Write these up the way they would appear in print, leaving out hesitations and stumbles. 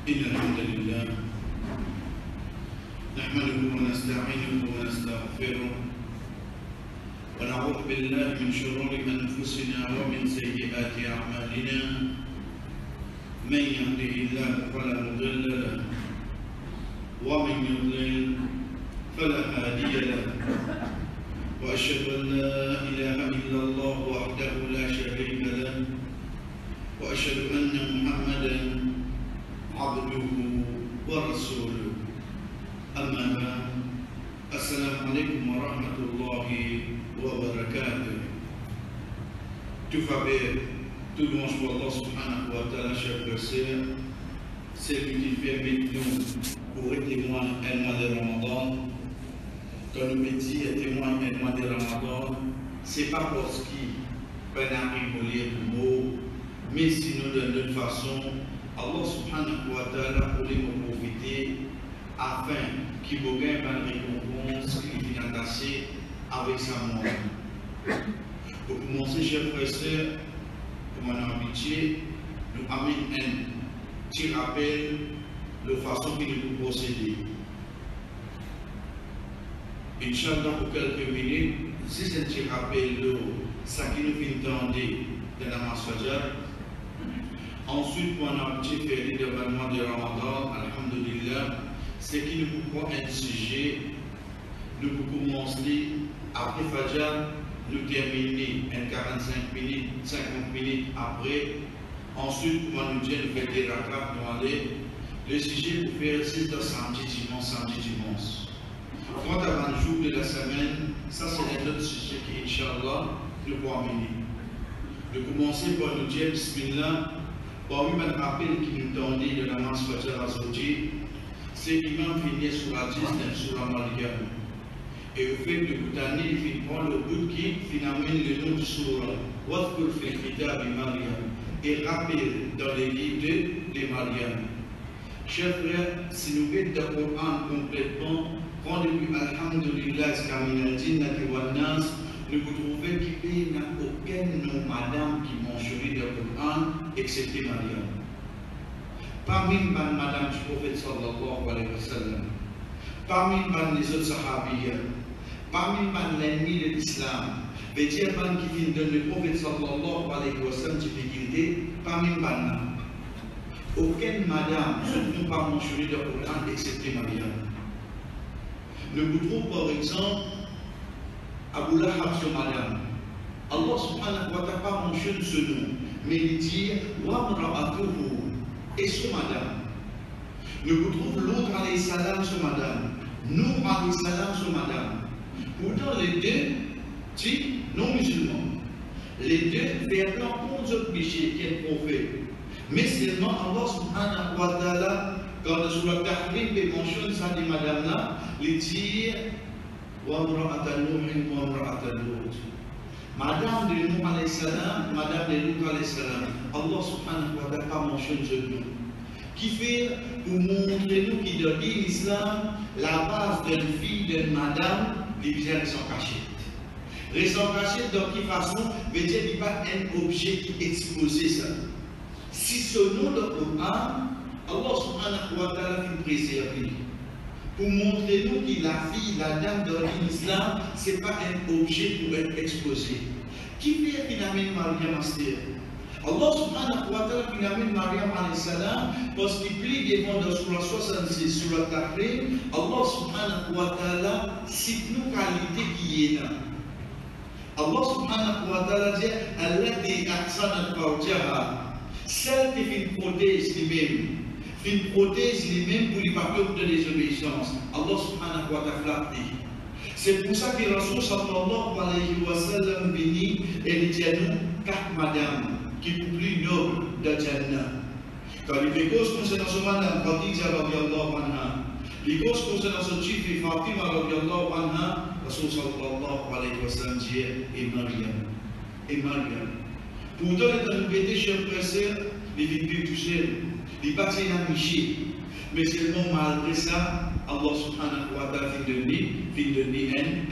إن الحمد لله نحمده ونستعينه ونستغفره ونعوذ بالله من شرور أنفسنا ومن سيئات أعمالنا من يهده الله فلا مضل له ومن يضلل فلا هادي له وأشهد أن لا إله إلا الله وحده لا شريك له وأشهد أن محمدا عبده ورسوله أما بعد السلام عليكم ورحمة الله وبركاته. Tout va bien, tout le monde pour Allah subhanahu wa ta'ala, chers frères et sœurs, c'est lui qui permet nous pour être témoin un mois de Ramadan. Quand nous méditons et témoin un mois de Ramadan, c'est pas parce qu'il peut rigoler pour nous, mais sinon de notre façon, Allah subhanahu wa ta'ala pour nous profiter afin qu'il vous gagne une récompense qui vient attacher avec sa mort. Pour commencer, chers frères et sœurs, comme on a habitué, nous amène un petit rappel de façon que nous procéder. Inch'Allah, pour quelques minutes, si c'est un petit rappel de ce qui nous fait entendre de la Masfajr. Ensuite, pour un petit fait d'événement de Ramadan, Alhamdulillah, c'est qu'il nous prend un sujet, nous commencer après Fajr, nous terminer en 45 minutes, 50 minutes après. Ensuite, pour nous dire, nous faire des rattrapes, nous aller. Le sujet pour faire, c'est de samedi, dimanche. Quant à 20 jours de la semaine, ça c'est un autre sujet qui, Inch'Allah, nous pourrons amener. Nous commencer par nous dire, Bismillah, parmi les rappels qui nous donnaient de la masse Fajr Azoti, c'est l'imam finit sur la 19, sur la Maryam. Et au fait de Boutani, il prend le bout qui finalement le nom du Surah, Wafkur fil Kitab Maryam, et rappelle dans les livres de Maryam. Chers frères, si nous mettons le Coran complètement, quand depuis Alhamdulillah, nous vous trouvez qu'il n'y a aucun nom madame qui mentionne dans le Coran, excepté Maryam. Parmi madame du prophète sallallahu alayhi wa sallam, parmi les autres sahabiyas, parmi l'ennemi de l'islam, les dieux qui viennent de le prophète sallallahu alayhi wa sallam, parmi aucune madame ne peut pas mentionner dans le Coran, excepté Maryam. Nous vous trouvons par exemple Abu Lahab sur madame. Allah subhanahu wa ta'ala pas mentionne ce nom, mais il dit wa mra'atuhu et sur madame. Nous vous trouvons l'autre alayhi salam sur madame, nous alayhi salam sur madame. Pourtant les deux types non musulmans, les deux verront pour autres péchés qui est prophète. Mais seulement Allah subhanahu wa ta'ala, quand sur le Tahrim il mentionne ça de madame là, il dit Madame de Nuh alayhi salam, Madame de Lut alayhi salam, Allah subhanahu wa ta'ala pas mentionne ce nom. Qui fait pour montrer nous qui dans l'islam, la base d'une fille, d'une madame, les visages sont cachés. Les sont cachés de quelle façon, veut dire qu'il n'y a pas un objet qui expose ça. Si ce nom de Coran, Allah subhanahu wa ta'ala fait préserver. Pour montrer nous que la fille, la dame dans l'islam, ce n'est pas un objet pour être exposé. Qui fait finalement Maryam Astir? Allah subhanahu wa ta'ala finalement Maryam alayhi salam, parce qu'il plie devant dans Surah 66, sur la Tahrim, Allah subhanahu wa ta'ala cite nos qualités qui est là. Allah subhanahu wa ta'ala dit Allati ahsanat farjaha, celle qui fait une prothèse lui-même. Une prothèse lui-même pour lui parler de désobéissance. Allah subhanahu wa ta'ala dit. C'est pour ça que Rasul sallallahu alayhi wa sallam bénit et dit à nous 4 madames qui sont plus nobles de Jannah. Quand il fait cause concernant ce madame, Khadija radiallahu anha, les causes concernant ce chief et Fatima radiallahu anha, Rasul sallallahu alayhi wa sallam dit et Maryam. Et Maryam. Pourtant, les amis, chers frères et sœurs, les victimes du ciel. Il passe à Miché, mais seulement malgré ça, Allah subhanahu wa ta'ala fait donner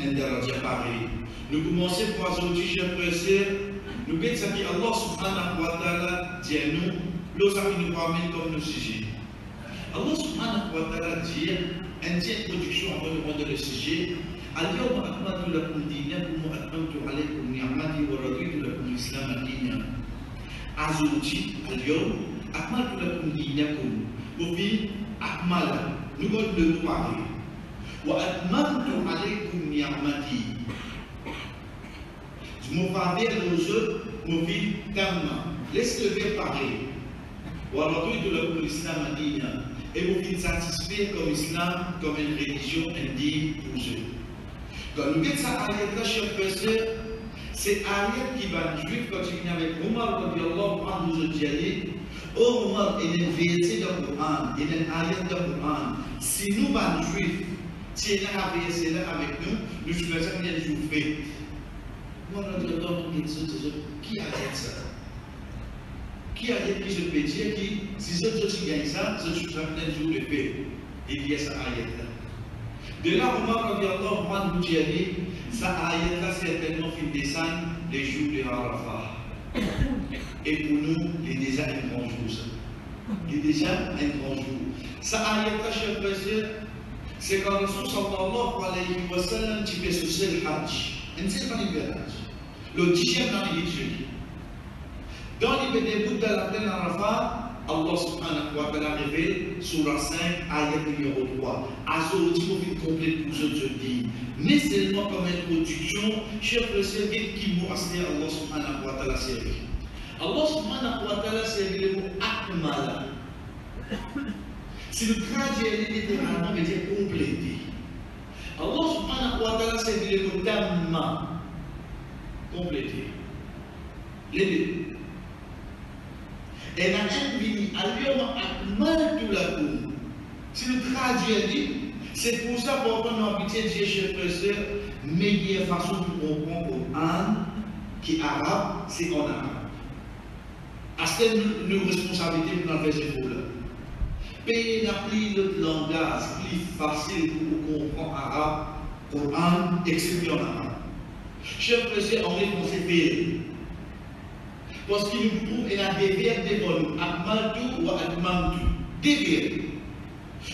un daraja pareil. Nous commençons par aujourd'hui, chers frères et sœurs, nous pensons que Allah subhanahu wa ta'ala dit à nous, l'eau ça nous ramène comme nos sujets. Allah subhanahu wa ta'ala dit, une introduction avant de prendre le sujet. اليوم أكملت لكم دينكم وأتممت عليكم نعمتي ورضيت لكم الإسلام دينا. Aujourd'hui, اليوم أكملت لكم دينكم وفي أكمل نقول le parler. وأتممت عليكم نعمتي. Je me faveur aux autres, me vis tellement. Laisse le verbe parler. ورضيت لكم الإسلام دينا. Et vous êtes satisfait comme islam, comme une religion indigne pour eux. Quand nous regardons ça ayat-là, chers frères, c'est ayat qui va nous juif quand il vient avec Omar, quand Allah nous a dit, oh Omar, il y a une vérité dans le Coran, il y a une ayat dans le Coran. Si nous, les juifs, si il y a un verset là avec nous, nous faisons ça, il y a des jours faits. Moi, on a dit, qui a dit ça? Qui a dit qui se peut dire qui, si ce qui gagne ça, ce qui gagne un jour de paix. Il y a ça ayat-là. De là, Omar nous dit, ça ayat-là certainement fait descendre les jours de Arafat. Et pour nous, il est déjà un grand jour. Ça. Il est déjà un grand jour. Ça ayat-là, chers frères, c'est quand Rasul sallallahu alayhi wa sallam qui fait ce seul hajj. Un seul hajj. Le 10e dans l'Égypte. Dans les bénévoles de la plaine Arafat, Allah subhanahu wa ta'ala révèle Surah 5, ayat numéro 3. Aujourd'hui, vous pouvez compléter pour ce que je dis. Mais seulement comme introduction, chers frères, qui m'a assis Allah subhanahu wa ta'ala servi. Allah subhanahu wa ta'ala servi le mot akmala. Si le traduit littéralement, veut dire compléter. Allah subhanahu wa ta'ala servi le mot tamma. Compléter. Les deux. Et la vie, si le traduit dit, c'est pour ça qu'on a pitié de chers frères, meilleure façon de comprendre le Coran, qui est arabe, c'est en arabe. Est-ce que nos responsabilités pour faire ce problème? Pays n'a plus notre langage plus facile pour comprendre arabe, Coran, excepté en arabe. Chers frères, en français, pays. Parce qu'il nous trouve et a des verbes devant nous, akmaltu ou atmamtu, des verbes.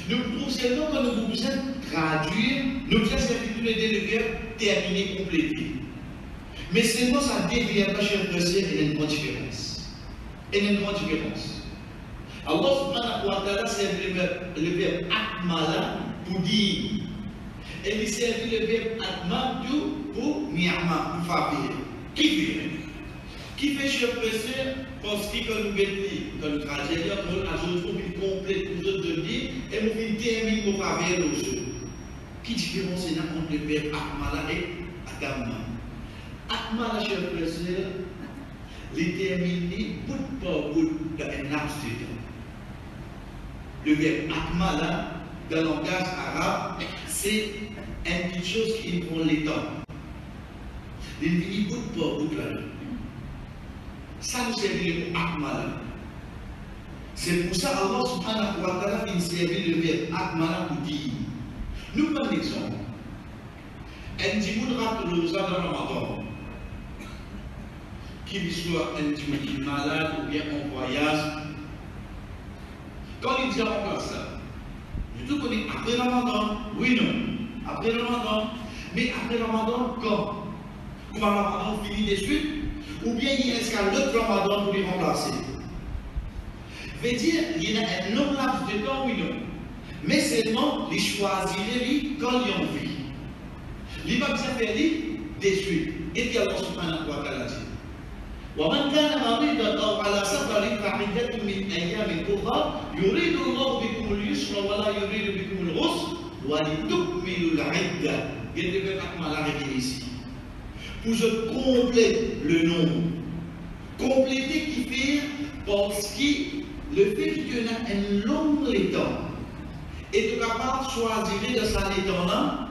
Nous trouvons seulement quand nous besoin traduire, nous besoin de les verbes terminer, compléter. Mais seulement ça devient pas chers frères, il y a une grande différence. Il y a une grande différence. Allah subhanahu wa ta'ala servi le verbe akmala pour dire. Et il servi le verbe atmamtu pour ni'ma, pour favir. Qui fait? Qui fait chers frères, parce que quand nous traduisons, nous ajoutons une complète pour nous de dire, et nous terminons nos faveurs aux autres. Qui différence est entre le verbe akmala et atamma? Akmala, chers frères, les terminer bout par bout dans un laps de temps. Le verbe akmala, dans le langage arabe, c'est une petite chose qui prend le temps. Il finit bout par bout là. Ça nous servit le mot akmala. C'est pour ça que Allah subhanahu wa ta'ala a servi le verbe akmala pour dire. Nous prenons un exemple. Un dimoun rate le rosa dans Ramadan. Qu'il soit un dimoun qui est malade ou bien en voyage. Quand il dit encore ça, je te connais après Ramadan. Oui, non. Après Ramadan. Mais après Ramadan, quand? Quand Ramadan finit de suite? Ou bien il reste qu'à l'autre Ramadan pour les remplacer. Veut dire, il y a un long laps de temps, oui, non. Mais seulement, il choisirait quand il a envie. Il va bien faire des suites. Et puis Allah subhanahu wa ta'ala dit. ومن كان مريضا أو على سفر فعدة من أيام أخرى يريد الله بكم اليسر ولا يريد بكم العسر ولتكملوا العدة. Il devait akmala avec ici. Pour je complète le nombre. Compléter qui fait parce que le fait qu'il y a un long temps et tu es capable de choisir de ça temps-là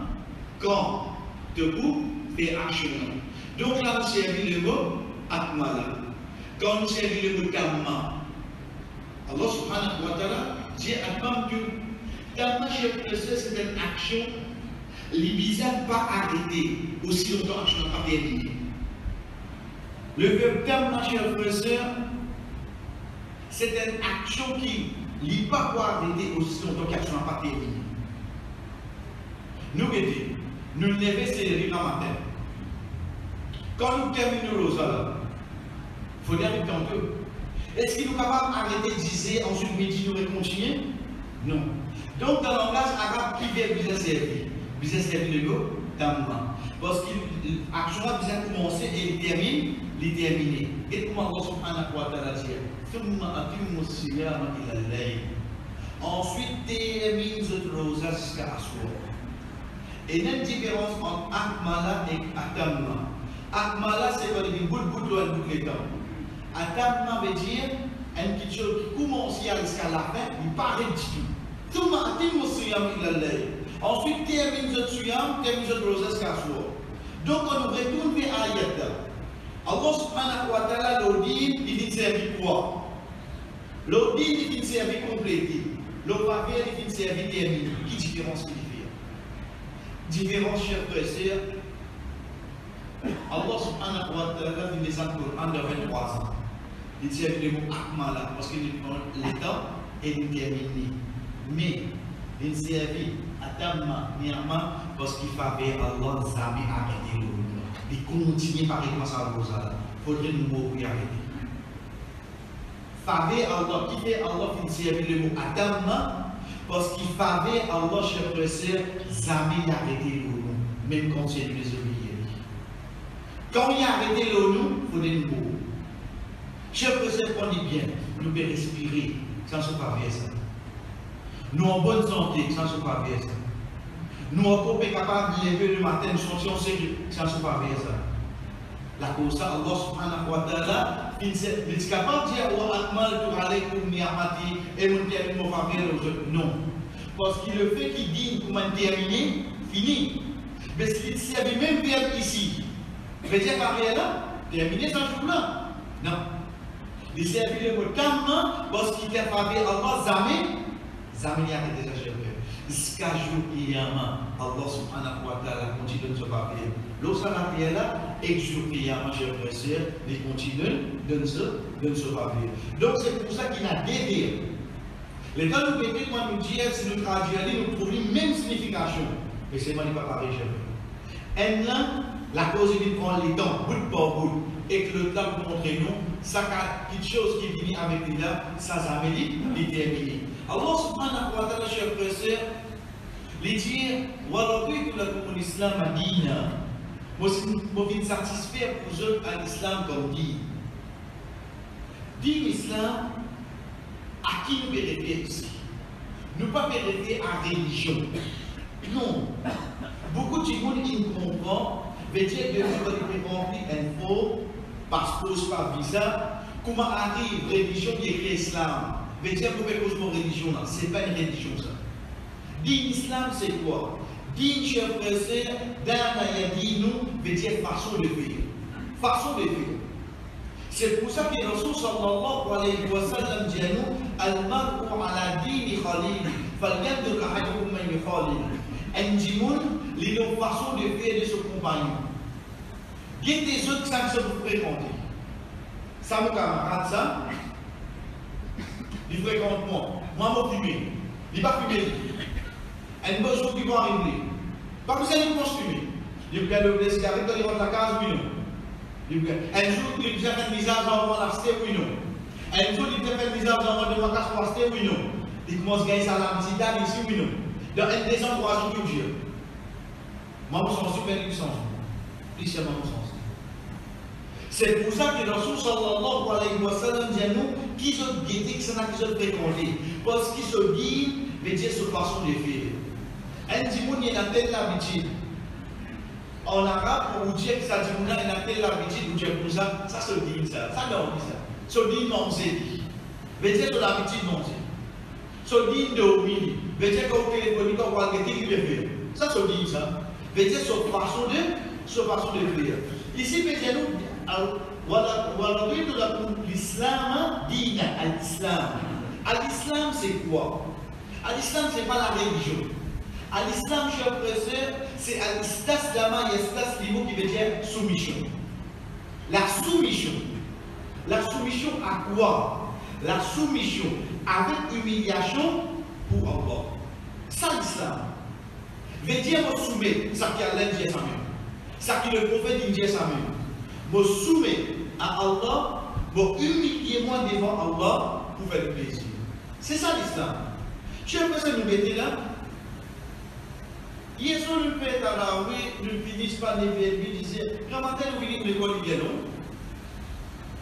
quand tu peux faire action. Donc là, nous servons le mot akmala. Quand nous servons le mot tamma, Allah subhanahu wa ta'ala dit atmamtu. Tamma, chers frères, c'est une action. Les bizarres pas arrêter aussi longtemps que je n'ai pas terminé. Le verbe tamma, chers frères et sœurs, c'est une action qui il ne pas pouvoir arrêter aussi longtemps qu'action n'a pas terminé. Nous, nous levons ces rives à matin. Quand nous terminons le rosa, il faut dire que est-ce qu'il est capable d'arrêter de dire ensuite midi nous continuer? Non. Donc dans le langage arabe, qui vient bien servir? Bien servir le go, tamma. Parce que l'action a bien commencé et il termine, il terminé. Et comment Allah subhanahu wa ta'ala dit? Ensuite, termine le rosa jusqu'à Assoir. Et il y a une différence entre Akmala et Atamma. Akmala, c'est quand il dit bout de temps. Atamma veut dire une petite chose qui commence jusqu'à la fin, il paraît du tout. Tout le monde ensuite, termine le suyam, termine le rosa jusqu'à Assoir. Donc, on retourne vers Ayat. Allah subhanahu wa ta'ala, l'audit, il dit servir quoi? L'audit, il dit servir complété. L'opavère, il dit servir terminé. Qui différence qu'il fait? Différence, chers frères et sœurs. Allah subhanahu wa ta'ala, il dit dans le Coran de 23 ans. Il dit le mot akmala, parce qu'il dit le temps est terminé. Mais, il servit atamma, ni'ama, parce qu'il fallait Allah jamais arrêter le il continue par exemple à Rosa. Il faudrait nous mots pour y arrêter. Faveur Allah, qui fait Allah finit avec le mot Adamma, parce qu'il faveur Allah, chers frères et sœurs, jamais arrêter le nom, même quand il est désobéi. Quand il a arrêté le nom, il faudrait nous mots. Chers frères et sœurs, prenez bien, nous pouvons respirer sans se faveur ça. Nous en bonne santé sans se faveur ça. Nous sommes capables de lever le matin, nous sommes sérieux, sans se faire ça. La cause ça, Allah subhanahu wa ta'ala, il est capable de dire wa akmaltu alaykum ni'amati et mon termine mon faveur aux non. Parce qu'il le fait qu'il dit comment terminer, fini. Mais s'il servait même verbe ici, veut dire qu'après là, terminer sans jour-là. Non. Il servait le mot tamma parce qu'il fait faveur Allah, jamais il a été déjà géré. Jusqu'à jour Qiyamah, Allah subhanahu wa ta'ala continue de se parler. Lorsqu'on a fait là, et jour Qiyamah, chers frères et sœurs, il continue de se parler. Donc c'est pour ça qu'il a dédié. Les temps nous répétons, quand nous disons, si nous traduisons, nous trouvons la même signification. Mais c'est pas pareil, chers frères. Et là, la cause est de prendre les temps, bout par bout, et que le temps vous montre nous, ça quelque chose qui vient avec lui là, ça jamais dit, il est terminé. Allah subhanahu wa ta'ala, chers frères et sœurs, les dire, Waraditu lakum l'islam adina. Moi, je suis satisfait pour vous à l'islam comme dit. Dit l'islam, à qui nous référons ici? Nous ne pas référer à religion. Non. Beaucoup de gens qui comprennent, veut dire que vous avez rempli un faux passeport par visa. Comment arrive religion qui est l'islam? Veut dire que vous avez une religion là. Ce n'est pas une religion ça. Dit l'islam, c'est quoi? Dit, chers frères et sœurs, dans dit nous, veut dire façon de vivre. Façon de vivre. C'est pour ça que Rasul sallallahu alayhi wa sallam dit à nous, Al-mar'u ala dini khalili, falyandur ahadukum man yukhalil. Un djimoun, les façons de vivre de ce compagnon. Il y a des autres qui sont vous fréquenter. Ça, mon camarade, ça, il fréquente moi. Moi, je fume. Il ne va pas fumer. Un bon jour qui va arriver. Pas que ça ne pense fumer. Il peut le cigarette, il rentre la case, oui, non. Un jour, il peut faire un visage avant l'acheter, oui, non. Un jour, il peut faire un visage avant de ma casse pour acheter, oui, non. Il commence à gagner sa lamicité ici, oui, non. Dans un des endroits où il dit. Moi, je suis super puissant. Plus c'est mon sens. C'est pour ça que le Rasul sallallahu alayhi wa sallam dit à nous qui sont guidés, qui sont fréquentés. Parce qu'ils se guident, veut dire cette façon de faire. Un dimoun, il a telle habitude. En arabe, pour vous dire que ça dimoun, il a telle habitude, vous dire pour ça, ça se dit ça. Ça leur dit ça. Se dit non, c'est dit. Veut dire que l'habitude non, c'est. Se dit dormir. Veut dire que vous téléphonez quand vous regardez, il le fait. Ça se dit ça. Veut dire cette façon de faire. Ici, veut dire nous. Waraditu lakum l'islam dina al-islam. Al-islam c'est quoi? Al-islam c'est pas la religion. Al-islam, chers frères et sœurs, c'est al-istaslama yastaslimu qui veut dire soumission. La soumission. La soumission à quoi? la soumission avec humiliation pour Allah. Ça, l'islam. Veut dire, me soumet, ça qui a l'air de sa main. Ça qui le prophète dit sa main. Me soumet à Allah, me humilier moi devant Allah pour faire le plaisir. C'est ça l'islam. Je sais pas si nous mettez là. Hier soir, nous faisons à la rue, nous finissons par les verbes, nous disons, quand matin, nous venons de l'école, il vient non.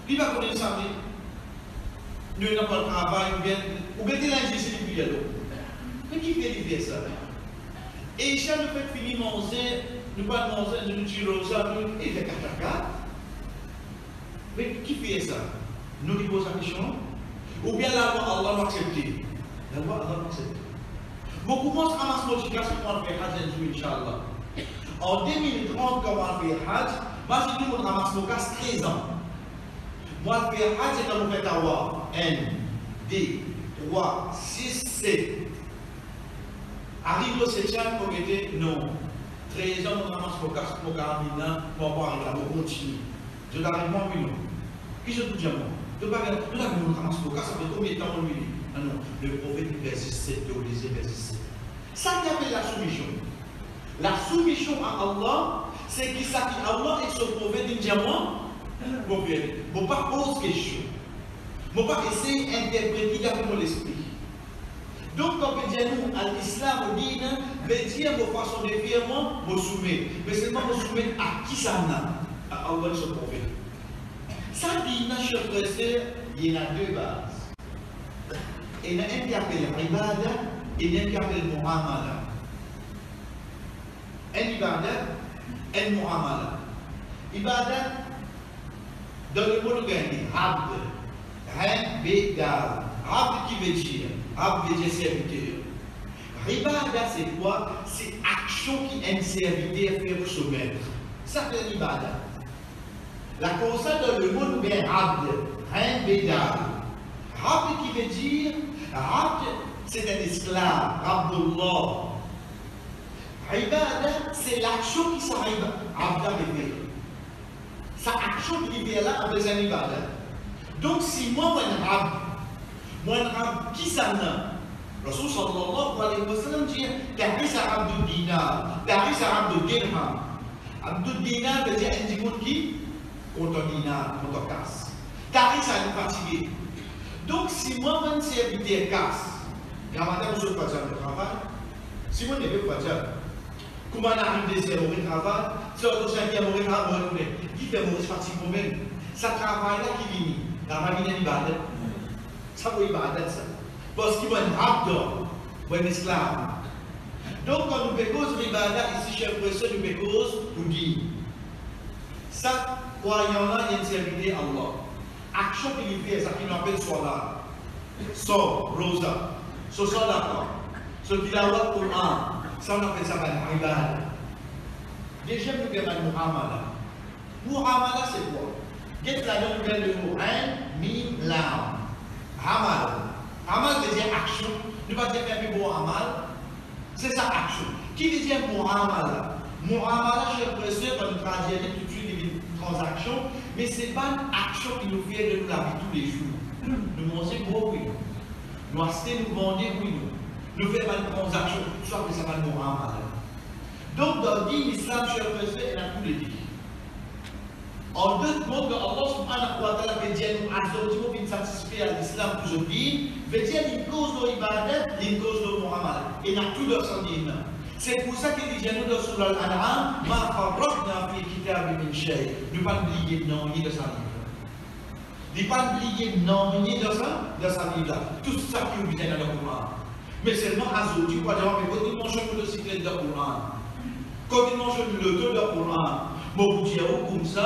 Il va connaître ça, nous n'avons pas le travail, ou bien il a injustice depuis là. Mais qui fait l'hiver ça? Et chaque fois que finit manger, nous pas manger, nous tirons ça, il fait caca. Mais qui fait ça? Nous lui posons la question. Ou bien la loi Allah l'a accepté. La loi Allah l'a accepté. Beaucoup commencent à ramasser multiplication pour faire Hajj un jour, Inch'Allah. En 2030, quand on va faire Hajj, moi je dis qu'on ramasse mon casse 13 ans. Moi, faire Hajj, c'est quand on fait avoir 1, 2, 3, 6, 7. Arrive au 7e, on était non. 13 ans, on ramasse mon casse pour carabiner, pour avoir un on continue. Je n'arrive pas, oui, non. Qui je te dis à moi? De ne pas regarder, on ramasse mon casse, ça fait combien de temps on lui dit? Ah non, le prophète verset 7, Théolisé verset 7. Ça qui appelle la soumission. La soumission à Allah, c'est qui ça qui Allah et son prophète dit à moi, je ne vais pas poser question. Je ne vais pas essayer d'interpréter d'après mon esprit. Donc, quand on dit nous, à l'islam, on dit, veut dire vos façons de faire, moi, je soumets. Mais seulement je soumets à qui ça n'a? À Allah et son prophète. Ça dit, chers frères et sœurs, il y en a deux bases. Il y en a un qui appelle Ibada et il y en a un qui appelle Mu'amala. Un Ibada, un Mu'amala. Ibada, dans le mot de Abd, Ren Bédal. Abd qui veut dire, Abd veut dire serviteur. Ibada, c'est quoi? C'est action qu'un serviteur fait pour se mettre. Ça fait Ibada. La cause dans le mot de Abd, Ren Bédal. Abd qui veut dire, Abd c'est un esclave, Abdullah. Ibada c'est l'action qui s'arrive, Abd veut dire. Sa action qui vient là, on besoin d'Ibada. Donc si moi, moi, qui ça n'a? Rasul sallallahu alayhi wa sallam dit, Ta'isa Abdul Dinar, Ta'isa Abdul Dirham. Abdul Dinar veut dire un dimanche qui? Contre dinar, contre casse. Ta'isa est fatigué. Donc si moi, je suis serviteur casse, quand je suis pas de travail, si moi, je ne veux pas dire, comment on arrive des zéros de travail, c'est au 5e au travail, qui fait mauvaise fatigue pour même. Ça travail là qui vient. Travail vient d'Ibadat. Ça vaut Ibadat ça. Parce qu'il va être abdo, ou un esclave. Donc quand nous faisons l'Ibadat, ici chef professeur, nous faisons pour dire. Ça, croyant là, il y a une serviteur Allah. Action qu'il fait, ça qu'il appelle Salat. So, Rosa. So, Salat. So, Tilawat Quran. Ça, on appelle ça Ibadat. Déjà, nous avons Muhammad. Muhammad, c'est quoi? Qu'est-ce que nous avons le mot? Mim, Lam. Amal. Amal veut dire action. Ne pas dire un peu bon amal. C'est ça, action. Qui veut dire Muhammad? Muhammad, cher professeur, quand nous traduisons tout de suite une transaction, mais ce n'est pas une action qui nous fait de nous la vie tous les jours. Nous mangeons gros, oui. Nous achetons, nous vendons, oui. Nous faisons une transaction. Soit que ça va nous Muhammad. Donc, dans l'islam, cher professeur, il y a tous les dit. En deux mots, que Allah subhanahu wa ta'ala veut dire nous azotimo qui satisfait à l'islam aujourd'hui, veut dire une cause de ibadat, une cause de Muhammad. Et n'a tout leur sens. C'est pour ça que les gens de Surah Al-An'am, ma farratna fi kitab min shay. Ne pas oublier non ni de sa vie. Ne pas oublier non ni de sa vie là. Tout ça qui est dans le Coran. Mais seulement azoti, quoi dire, mais quand ils mangent le cycle de Coran, quand ils mangent le taux de Coran, mon Dieu, comme ça.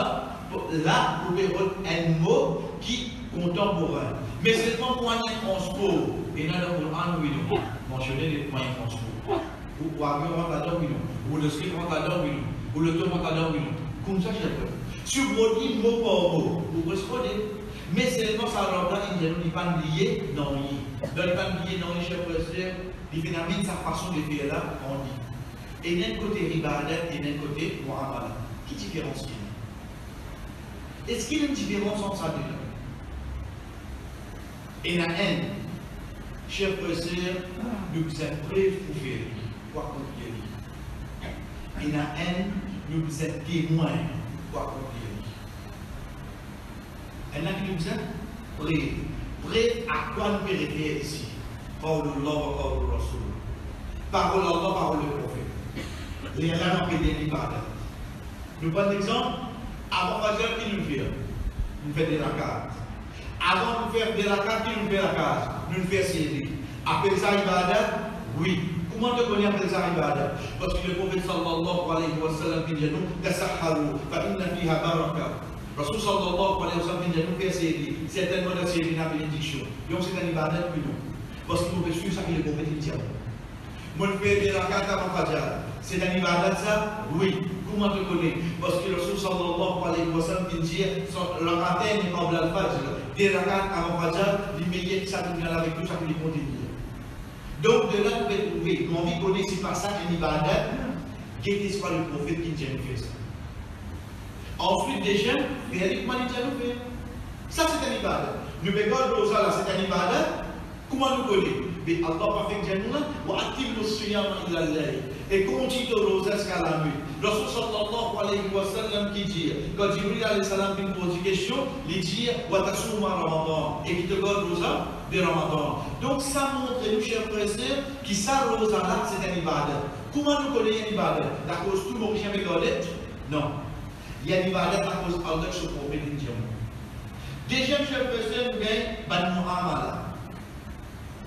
Là, vous pouvez avoir un mot qui est contemporain. Mais c'est pas moyen de transport. Et dans le Coran, oui, nous mentionnez les moyens de transport. Ou l'avion rentre là-dedans, oui, non. Ou le ski rentre là-dedans, oui, non. Ou le tour rentre là-dedans, oui, non. Comme ça, j'ai peur. Si vous dites mot par mot, vous respondez. Mais seulement ça, alors là, il n'y a pas lié, non, il n'y a pas lié, non, les chefs professeurs, il finalement, sa façon de faire là, on dit. Et d'un côté, Ibadat, et d'un côté, Muhammad. Qui différence qu'il y a? Est-ce qu'il y a une différence entre ça deux? Et la haine, chers frères et sœurs, nous sommes prêts pour faire quoi qu'on puisse. Et la haine, nous sommes témoins quoi qu'on puisse. Et là, nous sommes prêts. Prêts à quoi nous pouvons référer ici? Parole Allah, parole Rasul. Parole Allah, parole le prophète. Les gens qui ont des ibadat. Nous prenons l'exemple, avant Fajr, qui nous fait? Nous faisons des rakats. Avant de faire des rakats, qui nous fait la case? Nous faisons série. Après ça, ibadat? Oui. Comment te connais après ça, ibadat? Parce que le prophète sallallahu alayhi wa sallam dit nous, tasahharu, fa inna fiha baraka. Rasul sallallahu alayhi wa sallam dit nous, faire série. Certainement, la série n'a pas bénédiction. Donc, c'est un ibadat plus non. Parce qu'il faut suivre ça que le prophète dit. Moi, je fais des rakats avant Fajr. C'est un ibadat ça? Oui. Comment te connais? Parce que le Rasul sallallahu alayhi wa sallam dit le matin n'est pas blanc Fajr. Des rakats avant Fajr, l'immédiat ça nous vient avec tout ça que les continue. Donc de là, vous pouvez trouver, mon vie connaît, c'est pas ça un ibadat, quel que soit le prophète qui vient faire ça. Ensuite, des jeunes, réellement, ils viennent faire. Ça, c'est un ibadat. Nous payons le là, c'est un ibadat. Comment nous connaît? Mais Allah va faire que nous, ou active le siyam ila al-layl. Et continue le rosaire jusqu'à la nuit. Rasul sallallahu alayhi wa sallam qui dit, quand Jibril alayhi salam vient poser une question, il dit, wa tasuma Ramadan, et qui te donne rosa de Ramadan. Donc ça montre, nous, chers frères et sœurs, que ça, rosa là, c'est un ibadat. Comment nous connaissons un ibadat? À cause tout le monde qui jamais gardé? Non. Il y a un ibadat à cause Allah qui se promet d'une diamant. Deuxième, chers frères et sœurs, nous gagnons ban mu'amala.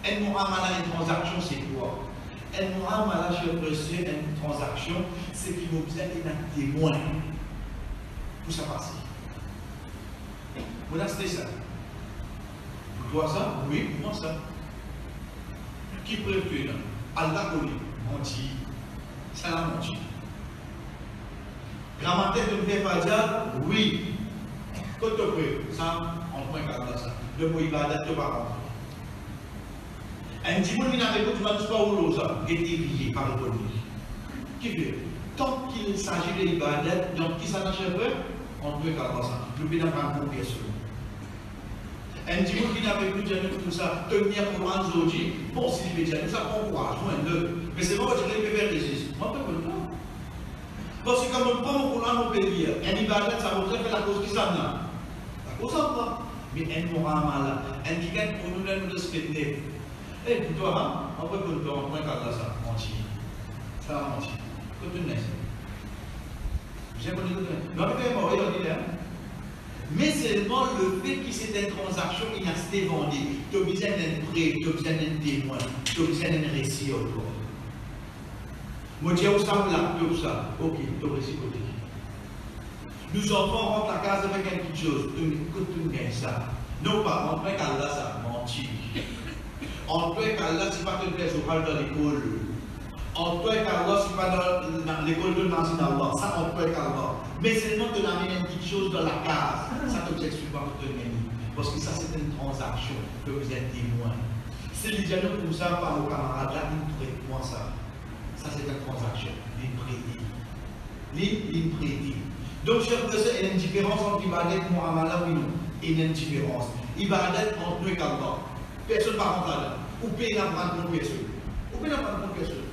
Un mu'amala, une transaction, c'est quoi? Un mu'amala, chers frères et sœurs, une transaction, c'est qu'il vous besoin d'un témoin pour ça passer. Vous avez ça? Vous voyez ça? Oui, moi ça. Qui préfère? Allah connaît. Menti. Ça l'a menti. Grammaire de ne pas dire oui. Quand tu peux, ça, on prend qu'à ça. Le mot ibadat, tu vas rentrer. Un petit monde qui n'a pas de pas où ça, il est éveillé par le bonheur. Qui veut? Tant qu'il s'agit de l'ibadat, donc qui s'en achète, on peut faire ça. Le bénin pas un bien sûr. Un petit monde qui n'a pas de tout ça, tenir pour un zoji, bon, si il veut ça prend courage, mais c'est bon, je vais faire résister. Moi, je peux pas. Parce que comme on prend mon courant, on peut dire, un ibadat, ça va faire la cause qui s'en a. La cause en quoi? Mais un mu'amala, un qui gagne pour nous de respecter. Eh, pour toi, on peut pour toi, on peut garder ça, menti. Ça va mentir. Continue. J'ai pas dit que tu n'as pas. Mais seulement le fait que c'est une transaction, il y a cette vendue. Tu as besoin d'un prêt, tu as besoin d'un témoin, tu as besoin d'un récit autour. Moi, je dis, où ça, là, tout ça. Ok, tu as récit côté. Nos enfants rentrent à casa avec quelque chose. Tu gagnes ça. Non pas, on peut garder ça, mentir. En tout cas, là, c'est pas que tu es dans l'école. En tout cas, là, c'est pas dans l'école de Nazin Allah. Ça, en tout cas, là. Mais seulement que d'amener une petite chose dans la case. Ça, tu expliques pas pour te gagner. Parce que ça, c'est une transaction que vous êtes témoin. Si les dialogues comme ça par vos camarades, là, ils prêtent moi ça. Ça, c'est une transaction. Ils prêtent. Donc, chers frères, il y a une différence entre Ibadat et Mu'amala, oui, non. Il y a une différence. Ibadat entre nous et Allah. Personne ne va rentrer là. Ou paye la prendre pour personne. Ou paye la prendre pour personne.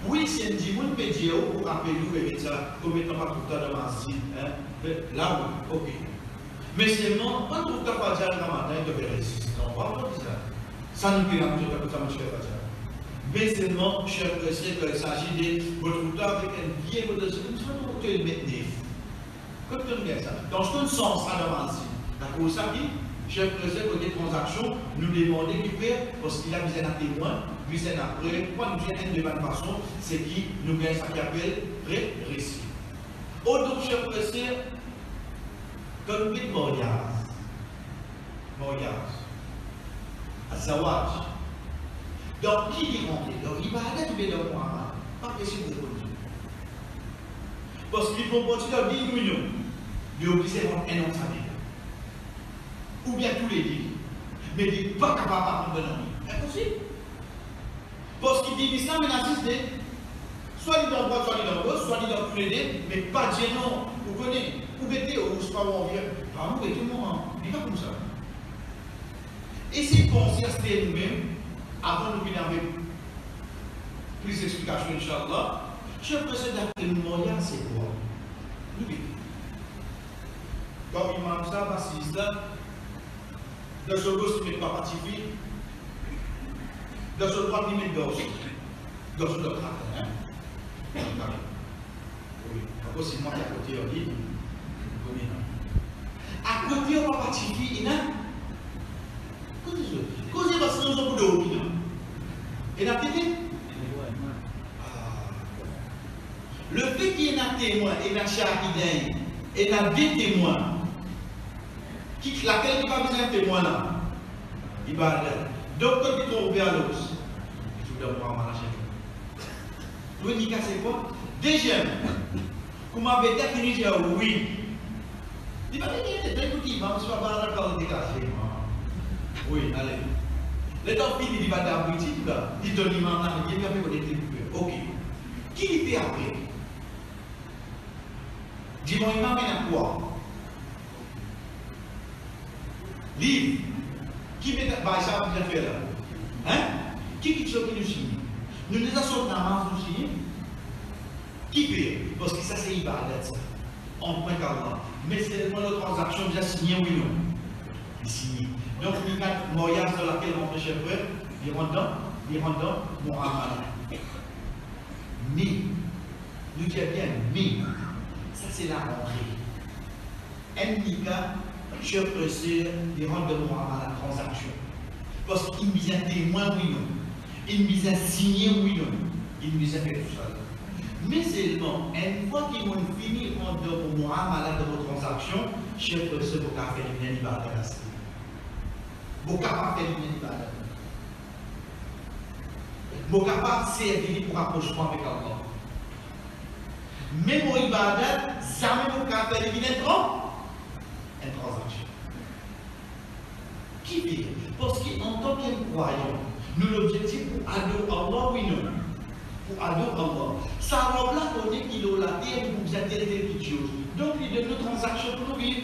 Oui, si un dimanche peut dire, ou appeler nous et ça, comme étant pas tout le temps dans ma vie. Là, oui, ok. Mais seulement, quand on ne peut pas dire le ramadan, il devait résister. On va pas dire ça. Ça nous fait la mesure que ça ne fait pas ça. Mais seulement, cher frère, qu'il s'agit de votre temps avec un vieil modèle, c'est comme tu le mets neuf. Comme tu le mets ça. Dans ce sens, ça dans ma vie. D'accord, ça dit? Chef président, côté transaction, nous demandons qui fait, parce qu'il a besoin d'un témoin, besoin d'un prêt, quand nous avons de bonne façon, c'est qui nous gagne ça qui appelle récit. Autre chef président, comme nous avons mariage, azawaj. Donc, qui y rentre? Donc, il va aller du bédon Muhammad, pas question de conduire. Parce qu'ils vont continuer à 10 millions, ils sont obligés de rentrer un an de famille. Ou bien tous les deux, mais il n'est pas capable de prendre un impossible. Parce qu'il dit l'islam est assisté. Soit il est dans le droit, soit il est dans le gauche, soit il est dans tous les deux, mais pas de gênant. Vous connaissez, ou mettez, ou soit on vient. Vraiment, tout le monde, il n'est pas comme ça. essayez de penser à ce que nous-mêmes, avant de venir avec plus d'explications, Inch'Allah. Je précède à le moyen, c'est quoi? Nous vivons. Comme Imam Sa, Bassiste, dans ce gauche, il met pas pacifique, dans ce droit, il met gauche. Gauche de crâne. Oui, parce que c'est moi qui à côté, on dit, à côté, on va pacifier, il y a. Qu'est-ce parce que nous avons beaucoup d'eau, et la télé. Le fait qu'il y ait un témoin et un shahidin et un deux témoins, laquelle qui va besoin de témoin là, il va aller. Donc, quand il tombe à l'os, il doit voir ma chaîne. Le nika c'est quoi? Deuxième, comment m'avez dit qu'il dit oui. Il va dire, écoute, il va se faire la carte décachée. Oui, allez. Le temps fini, il va d'abord, il donne l'imam là, il vient faire connecter. Ok. Qui il fait après? Dis-moi, imam, il y a quoi? Livre. Qui met ça pour faire là? Hein? Qui ce qui nous signe? Nous les avons dans nous signer. Qui fait? Parce que ça c'est ibadat ça. En point qu'Allah. Mais c'est seulement la transaction déjà signée, oui non. Il signe. Donc il y a un moyen sur laquelle on fait chef frère, il rentre dans mon amal. Mais, nous disons bien, mais, ça c'est la rentrée. Un nika, je précise, il rentre de moi à la transaction. Parce qu'il me dit un témoin, oui non. Il me dit un signé, oui non. Il me dit un fait tout ça. Mais seulement, une fois qu'ils vont finir de moi à de vos transactions, je précise, vous pouvez faire une ibadat. Vous pouvez faire une ibadat. Vous pouvez servir pour rapprochement avec Allah. Mais mon ibadat, jamais vous pouvez faire une transaction. Qui dit? Parce qu'en tant que croyant, nous l'objectif pour adorer Allah, oui non. Pour adorer Allah. Ça rend là qu'on est qu'il a la terre pour vous intéresser quelque chose. Donc il donne nos transactions pour nous vivre.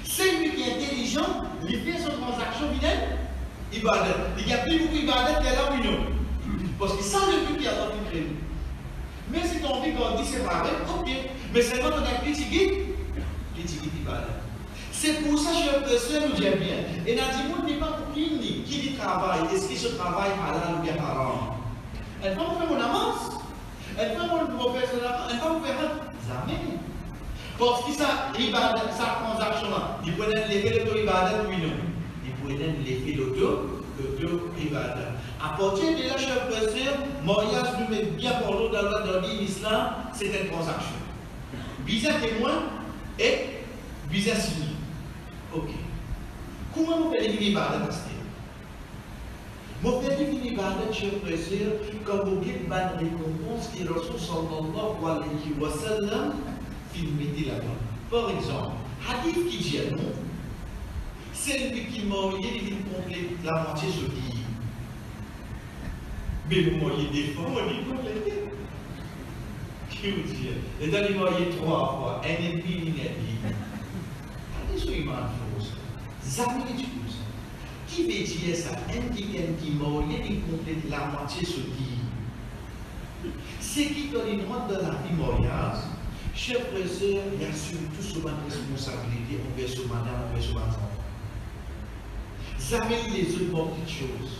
Celui qui est intelligent, il fait son transaction, il ibadat. Il n'y a plus beaucoup d'ibadat qu'elle a, oui non. Parce que ça, le but qui a dans le crime. Mais si on vit qu'on dit c'est pareil, ok. Mais c'est quand on a critiqué ibadat. C'est pour ça que je peux nous dire bien. Et Nadimoun n'est pas pour qui dit travail. Est-ce que ce travail halal ou bien haram? Elle va vous faire mon avance. Elle va vous faire son avance. Elle va vous faire jamais. Parce que ça, sa transaction-là, il peut l'effet d'auto-ibadat, oui non. Il peut l'effet d'auto-ibadat. À partir de là, je peux dire, mariage nous met bien pour l'eau dans l'islam, c'est une transaction. Visa témoin et visa signé. Ok. Comment vous faites les ibadat dans ce cas? Vous faites les ibadat, je peux dire, quand vous avez une récompense qui Rasul sallallahu alayhi wa sallam filmez là-bas. Par exemple, hadith qui dit non, celui qui marié, il complète la moitié de vie. Mais vous mariez des fois, on dit compléter. Qui vous dit? Et dans les mariés 3 fois, un et demi, une et demi. Allez sur une chose. Jamais du tout ça. Qui veut dire ça? Un qui marié, il complète la moitié de vie. C'est qui donne une rentre dans la vie mariage. Chers frères et sœurs, il y a surtout souvent une responsabilité envers ce madame, envers ce enfant. Jamais les autres petites choses.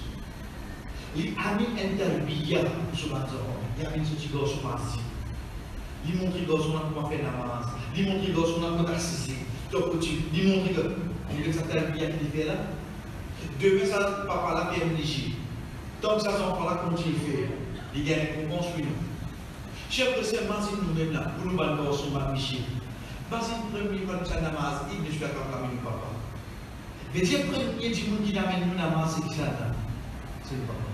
Les amis interbiens sur la zone. Il y a une petite garçon assis. Il montre que garçon a comment faire namaz. Il montre que garçon a comment assister. Donc, il montre que ça interbiens qu'il fait là. Demain, ça, papa là, fait un léger. Tant que ça s'en là, continue à faire. Il y a une récompense, oui, non. Chef de serment, c'est nous-mêmes là, pour nous battre au sommet Michel. Vas-y, premier, quand tu as namaz, il ne suis pas capable de papa. Mais Dieu, premier du monde qui amène nous namaz, c'est qui ça? C'est le papa.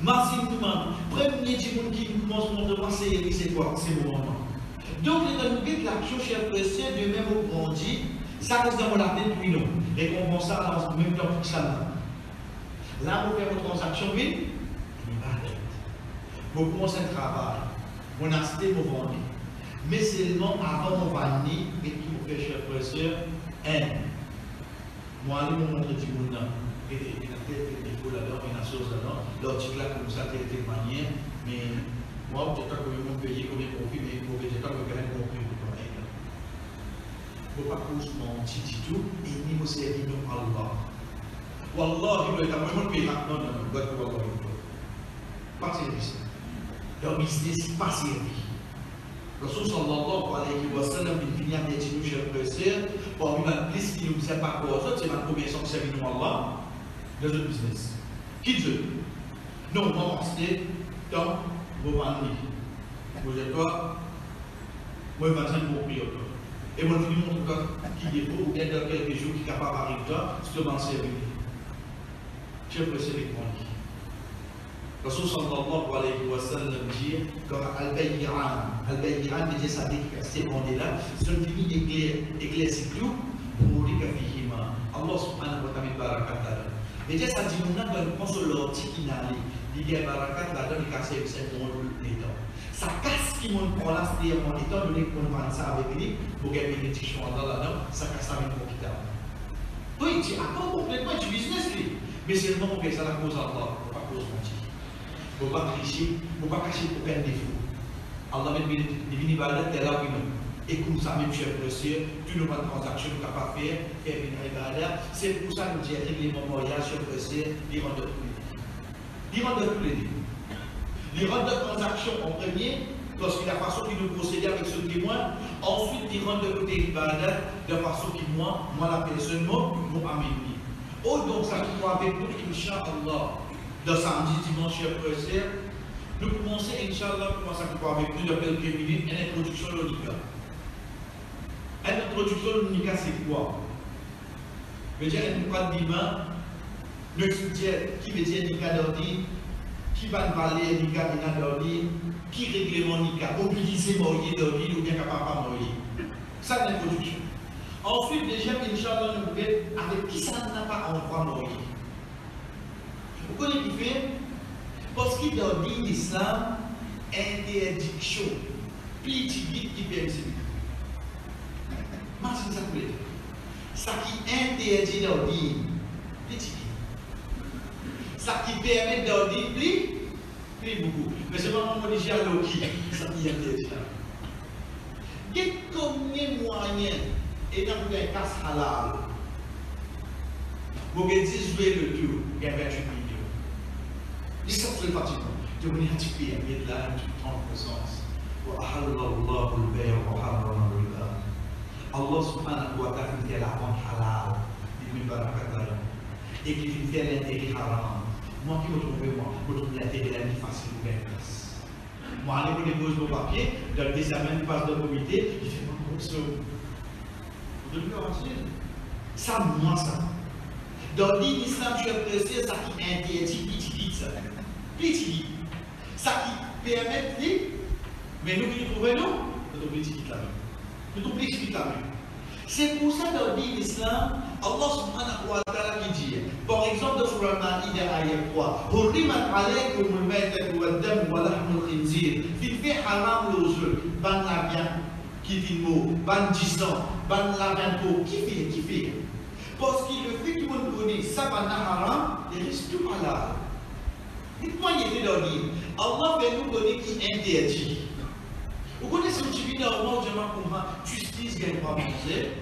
Merci, nous demande, premier du monde qui commence à montrer, c'est quoi? C'est le moment. Donc, les nous l'action, chef de serment, de même au grandi, ça reste dans la tête, oui, non. Récompense ça dans le même temps que ça. Là, vous faites votre transaction, oui? Vous commencez un travail. On a acheté pour vendre. Mais seulement avant mon vanille, et qui vous fait, chers frères et sœurs, moi, je vais vous montrer du monde. il faut là-dedans, il y a une chose là-dedans. L'article là, comme ça, a été témoigné, mais moi, je sais combien on paye, combien on paye, mais il faut que je sais quand même compris. Il ne faut pas cause mentir du tout, et ni me servir non Allah. Wallah, il doit être à moi, payer. Non, il doit être Wallah. Pas service. Leur business, pas servi. Rasul sallallahu alayhi wa sallam, il finit à dire, nous, chers frères et sœurs, pour lui, plus qui nous sert pas pour autres, c'est ma commerçant qui servit nous Allah, dans le business. Qui Dieu? Non, moi, c'est dans vos vendus. Vous êtes quoi? Moi, je vais pour prier. Et moi, je vais vous montrer qui défaut, ou bien dans quelques jours, qui est capable d'arriver, c'est de m'en servir. Chers frères et sœurs, Rasul sallallahu alayhi wa sallam dit comme Al-Bayyan veut dire ça c'est bon là, c'est une fini éclairci tout pour dire que fihima Allah subhanahu wa ta'ala barakat. Veut dire ça dit mon âme va consoler qui n'a il y a barakat là dans le cas c'est bon l'état. Ça casse qui mon prend là c'est mon état donné qu'on va ça avec lui pour gagner une bénédiction là-dedans, ça casse ça avec mon kitab. Oui, tu as complètement du business lui, mais seulement pour que ça la cause Allah, pas cause mentir. Il ne faut pas tricher, il ne faut pas cacher aucun défaut. Allah met des vinibalades, t'es là, oui, non. Et comme ça, même cher précieux, tu n'as pas de transaction que tu n'as pas fait, faire une ibadah. C'est pour ça que nous disons règlement moyen, cher précieux, les rendent de tous les deux. Les rendent de tous les deux. Les rendent de transaction en premier, parce que la façon qu'il nous procède avec ce témoin, ensuite, ils rendent de côté l'ibadah, de la façon qu'il moi la personne, moi, nous amène. Oh, donc ça, nous croit avec nous, Inch'Allah. Dans samedi, dimanche, chers frères et sœurs, nous commençons, Inch'Allah, commencer à avec nous de quelques minutes, une introduction de l'Unika. Une introduction de l'Unika, c'est quoi? Je veux dire, une fois de dimanche, nous expliquons qui veut dire Nika d'ordi, qui va parler Nika d'ordi, qui règlement Nika, mobiliser Moïse d'ordi ou bien capable pas Moïse. Ça, c'est l'introduction. Ensuite, déjà, Inch'Allah, nous verrons avec qui ça n'a pas envoyé Moïse. Vous connaissez qui fait? Parce qu'il doit dire l'islam interdiction. Puis il dit qui permet. Mais c'est ça que vous ça qui interdit d'ordre, petit. Ça qui permet d'ordre, plus beaucoup. Mais c'est vraiment mon déjà qui ça qui interdit. Il y a combien de moyens et dans le cas halal? Vous pouvez 10 jouer le tour, il y a 28 millions. Ils sont très fatigués. Je vous dis un petit peu, il y a là, tu prends conscience. Allah subhanahu wa ta'ala fait la vente halal, il me barakat et qui fait l'intérêt haram. Moi qui me trouve, moi, je trouve l'intérêt la vie facile pour gagner place. Moi, allez, vous déposez vos papiers, dans le examen, passe dans le comité, je fais mon course. Vous devez le ranger. Ça, moi, ça. Dans l'islam, je suis pressé, ça qui interdit, petit ça. Petit. Ça qui permet, mais nous qui nous trouvons, nous trouvons petit là. Nous trouvons petit là. C'est pour ça dans l'islam, Allah subhanahu wa ta'ala qui dit, par exemple, dans Surah Al-Ma'idah, ayat 3, Hurrimat alaykum al-maytatu wad-damu wa lahmul khinzir. Il fait haram le jeu, ban la viande, qui dit mot, ban 10 ans, ban la viande, qui fait. Parce que le fait que vous connaissez ça, ban haram, il reste tout halal. Dites-moi, il était dans l'île. Allah fait nous connaître qui interdit. Vous connaissez un petit peu normalement, je m'en comprends, justice gagne pas manger.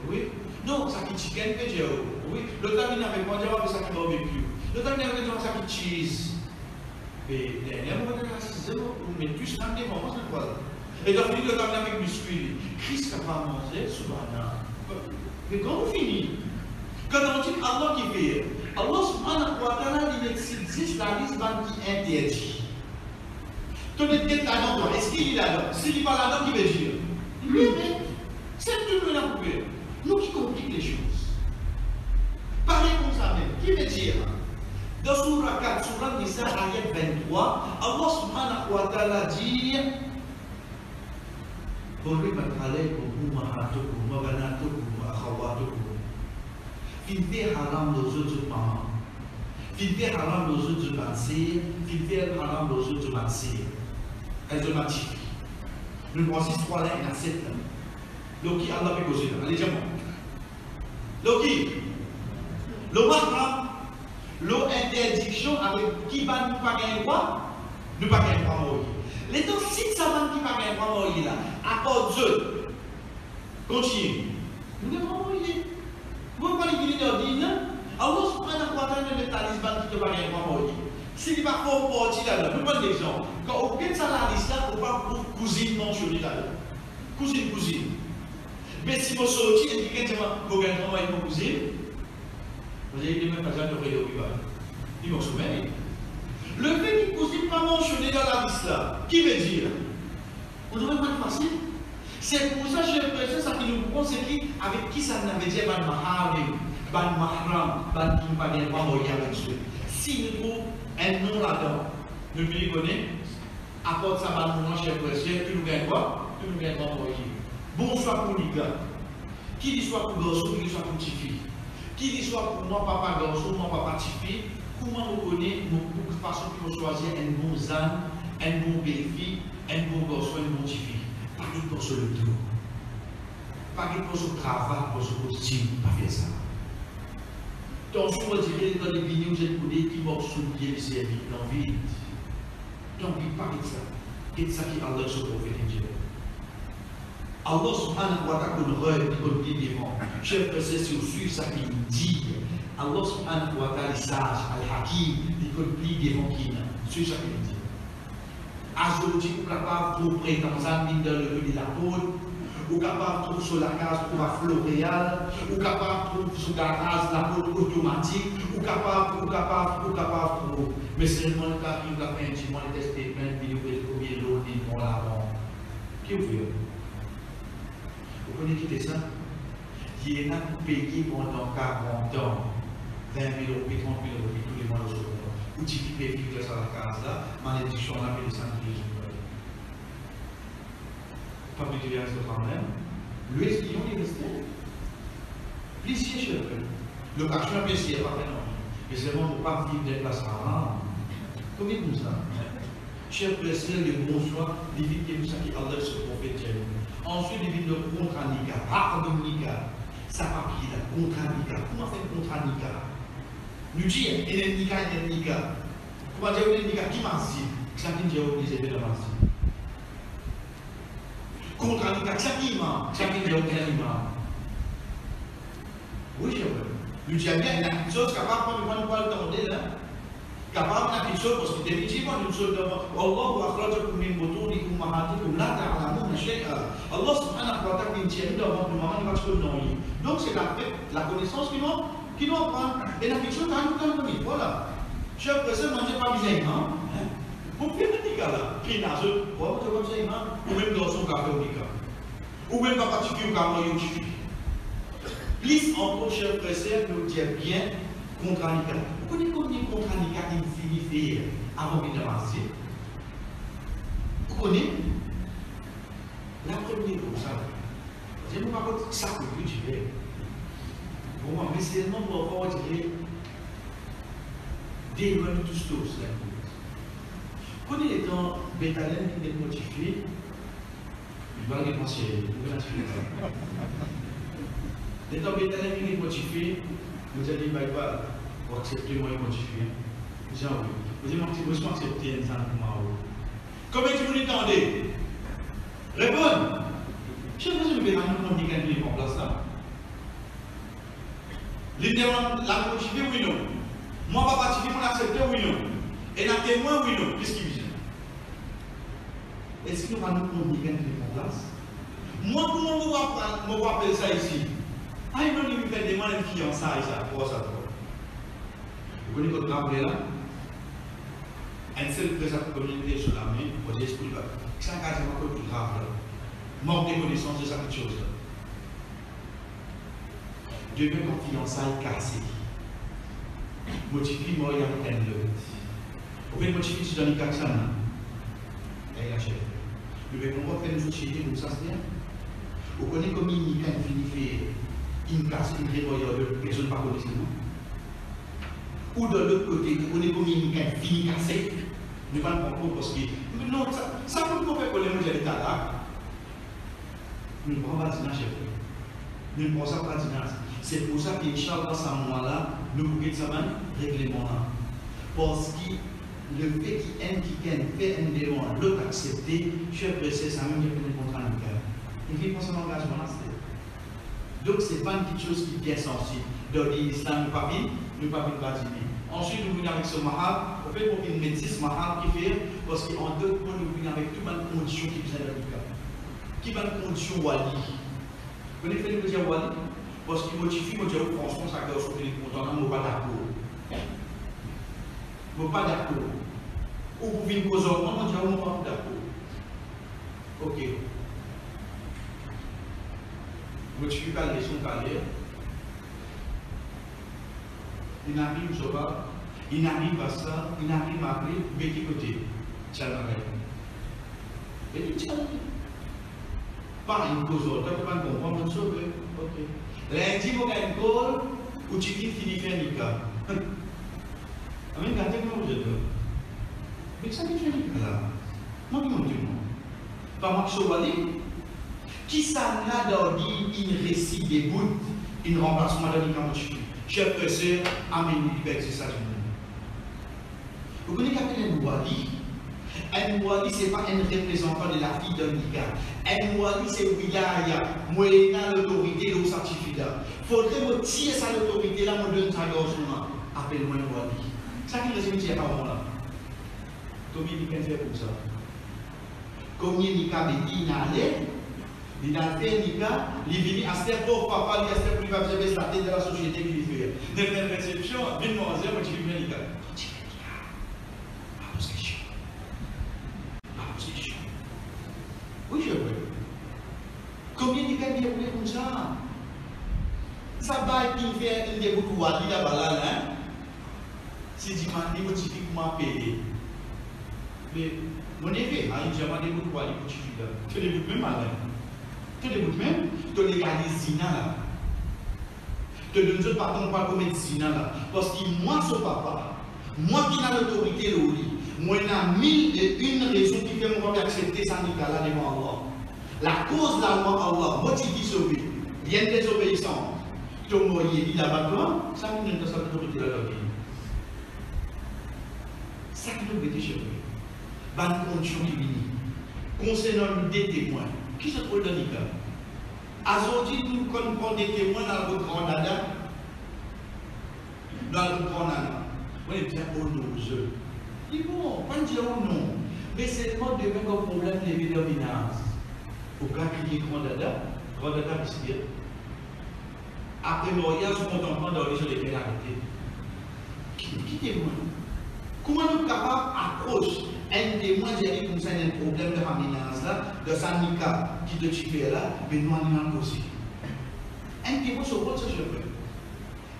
Oui. Non, ça qui chicken, que j'ai. Oui. Le termine avec moi, j'ai ça qui va vécu. Le termine avec moi, ça qui cheese. Mais dernièrement, on a racisé, on met tous dans des moments, c'est quoi? Et donc, le termine avec muscule. Christ qui va manger, souvent. Mais quand on finit, quand on dit Allah qui fait, Allah subhanahu wa ta'ala, il existe la liste qui interdit. Ton étiquette là-dedans, est-ce qu'il est là-dedans? S'il n'est pas là-dedans, qui veut dire? Oui, mais c'est tout le monde à nous qui compliquons les choses. Parlez comme ça même. Qui veut dire? Dans Surah 4, Surah Nisa, ayat 23, Allah subhanahu wa ta'ala dit Hurrimat alaykum ummahatukum wa banatukum wa akhawatukum. Il fait haram aux autres parents. Il fait haram aux autres mansir. Il fait haram aux autres mansir. Elles ont menti. Nous pensons 3 là, il y a 7 là. Donc, Allah peut causer là. Allez, dis-moi. Donc, le mahram, l'interdiction avec qui va nous pas gagner quoi? Nous pas gagner quoi mourir. Les temps, si ça va qui pas gagner quoi mourir là, à part Dieu, continue. Nous devons mourir. Vous ne pouvez pas dire non? Alors, si vous prenez un quartier de talisman qui ne va pas gagner quoi mourir. Si il n'est pas fort parti là-dedans, nous prenons des gens. Quand on quitte ça la liste là, on va pour cousine non chérie là-dedans. Cousine. Mais si vous sortez et que vous gagnez une cousine, vous avez des mêmes personnes qui ont ils vont se soumettre. Le fait qu'il cousine pas mentionné dans la liste là, qui veut dire? Vous devez pas être facile. C'est pour ça que j'ai l'impression ça qui nous prend, c'est qui, avec qui ça n'avait dit ban mahram, ban qui ne pas bien voir avec Dieu. Si nous trouvons un nom là-dedans, nous lui connaissons, apporte ça ban mon cher frère, que nous gagnons quoi? Que nous gagnons pas bon soit pour les gars, qui dit soit pour garçon, qui dit soit pour petite fille, qui dit soit pour moi papa garçon, moi papa petite fille, comment on connaît de façon pour choisir un bon âne, un bon belle fille, un bon garçon, une bonne petite fille. Pas pour ce le tout. Pas pour ce travail, pour ce costume, pas faire ça. Donc, si vous direz dans les vidéos, vous êtes connus qui vont souiller les services dans le vide. Donc, il parle de ça. Et ça qui Allah se prophète Dieu. Allah subhanahu wa ta'ala qu'on dit devant. Chef frère, c'est sur ça qu'il dit. Allah subhanahu wa ta'ala est sage, al-hakim, il complit devant qui n'a. C'est ça qu'il dit. Aujourd'hui, vous êtes capable de trouver dans le pays de la peau, vous êtes capable de trouver sur la case pour la Floréal, vous êtes capable de trouver sur la case la peau automatique, vous êtes capable de trouver. Mais seulement le cas qui vous a fait un petit moment de tester, même si vous êtes combien d'autres, ils vont là-bas. Qui vous fait? Vous connaissez qui ça? Qui est là pour payer pendant 40 ans, 20 000 euros, 30 000 euros, tous les mois de seconde. Ou tu peux vivre sur la case là, malédiction, la paix de 5 000 euros. Pas plus de reste quand même. Le espion est resté. Plissé chez eux. Le cachot est plissé, pas fait non. Mais c'est bon pour ne pas vivre des places à combien nous ça? Cher frère, le bon choix, il vit que ça qui Allah se prophète. Ensuite, il vit le contrat Nika. Pardon Nika. Ça va qui là? Contrat Nika. Comment faire contrat Nika? Nous disons, il y a un Nika, il y a un Nika. Comment dire, il y a un Nika qui m'a dit? Ça qui dit, il y a un Nika. Contrat Nika, ça qui m'a dit? Ça qui dit, il y a un Nika. Oui, cher frère. Nous disons bien, il y a quelque chose capable de prendre le temps de là. Capable de quelque chose, parce que définitivement, nous sommes devant Allah wa akhrajakum min butunikum ummahatikum la ta'lamuna shay'a. Allah subhanahu wa ta'ala dit devant nous maman parce que non. Donc c'est la connaissance qui nous apprend et la fiction quand nous connaissons. Voilà. Chef personne mangez pas bien hein. Vous pouvez dire là, qui n'a pas bon je comme ça ou même dans son café au Nika. Ou même pas particulier au café au Chifi. Plus encore chef frère nous dit bien contre Nika. Vous connaissez combien de contrats Nika qui finit faire avant de passer? Vous connaissez? La première chose, ça. Je ne sais pas ça que vous dites. Bon, mais c'est seulement pour avoir dire des lois de tous tous. Vous connaissez les temps, Bétalène qui est motivé, il va les penser, vous connaissez ça. Les temps, Bétalène qui est motivé, vous allez pas. Pour accepter moi modifié. J'ai envie. Vous avez accepté un sang pour moi. Combien de vous l'attendez? Répondez. Je ne sais pas si vous avez un dit qu'il est en place là. L'élément l'a motivé oui non. Moi pas participer, moi l'accepter oui non. Et la témoin oui non. Qu'est-ce qui vient? Est-ce que nous allons nous dire qu'il est en place? Moi comment vous appeler ça ici? Ah il non il me fait demander une fiançailles ça pour ça. Vous connaissez votre Gabriela? Un seul président communauté sur la main, vous dites que ça a quasiment pas plus grave. Manque de connaissance de cette chose. Demain, quand fiançailles cassées, motivé, moi, il y a un le. Vous pouvez motiver si dans les cas ça, et la chef. Nous devons faire une société comme ça, c'est bien. Vous connaissez comme il y a une casse, une révoyeur de personne pas connaissée, non? Ou de l'autre côté, on est comme une fini cassée, nous ne parlons pas encore parce que non, ça peut nous faire problème de l'état là. Nous ne prenons pas de chef. Nous ne prenons pas de c'est pour ça qu'Inch'Allah, à ce moment-là, nous pouvons savoir règlement là. Parce que le fait qu'il fait un démon, l'autre accepter, cher pressé, ça même qui est contre un cœur. Il vit pour son engagement là. Donc, ce n'est pas une petite chose qui est bien sensible. Dans l'islam, nous ne pouvons pas bâtir. Ensuite, nous venons avec ce mahab. On fait pour une médecine, ce mahab qui fait, parce qu'en deux points, nous venons avec toutes les conditions qui sont dans le cas. Qui sont les conditions wali? Vous connaissez le dire wali? Parce qu'il modifie, moi, je dis, franchement, ça va être content, je ne suis pas d'accord. Je ne suis pas d'accord. Ou vous venez causer en moi, je dis, je ne suis pas d'accord. Ok. Je ne suis pas allé sur le carrière. Il n'arrive pas, il n'arrive pas ça, il n'arrive pas à appeler, mais qui côté? Tiens, et tu tiens. Pas une cause, tu ne peux pas comprendre, tu sauver. Ok. Lundi, vous avez une cause, ou tu dis qu'il fait un cas. Amen, regardez comment vous êtes là. Mais ça qui fait un cas là. Moi, je dis, pas moi, qui s'en a dans une récit des bouts, une remplacement de l'Icamochi. Chers frères et sœurs, Amen, c'est ça. Vous connaissez un wali? Un wali, ce n'est pas un représentant de la fille d'un Nika. Un wali, c'est Wilaya, moyennant l'autorité de certificat. Il faudrait me tirer sa autorité là, me donne sa gorge. Appelle-moi un wali. Ça qui résume, c'est pas bon là. Combien de Nika fait pour ça? Combien de Nika me dit n'allez? Il a fait Nika, il vient à ce pauvre papa, il a ce plus va faire la tête de la société qui lui fait. De faire réception, d'une manger, moi tu lui mets Nika. Oui, je veux. Combien de Nika bien voulu comme ça? Ça va qui fait un début de Wadi là-bas, hein? Si tu m'as dit, tu dis que moi payer. Mais, mon effet, il y a un début de Wadi pour tu dis là. Tu débutes même mal. Tu débutes même, tu légalises Zina là. Tu ne donnes pas ton pas commettre Zina là. Parce que moi, ce papa, moi qui n'ai l'autorité de lui, moi, il y a 1001 raisons qui fait moi accepter ça là devant Allah. La cause là devant Allah, moi tu dis sauver, bien désobéissant. Tu m'as dit là-bas, ça me donne sa autorité là dans ça qui nous veut chez nous. Bonne condition qui vient. Concernant des témoins, qui se trouve dans le cas? Aujourd'hui, nous connaissons des témoins dans le grand dada. Dans le grand dada. On est bien au nom. Ils vont, pas dire non. Mais c'est le mode de même un problème de l'évidence. Au cas qu'il y ait grand dada risque. Après le mariage, on entend dans les gens de pénalités. Qui témoin? Comment nous sommes capables d'approcher un témoin qui comme ça un problème de raminance là, de Sanika qui te tue là, mais nous en aussi. Un témoin sur votre cheveu.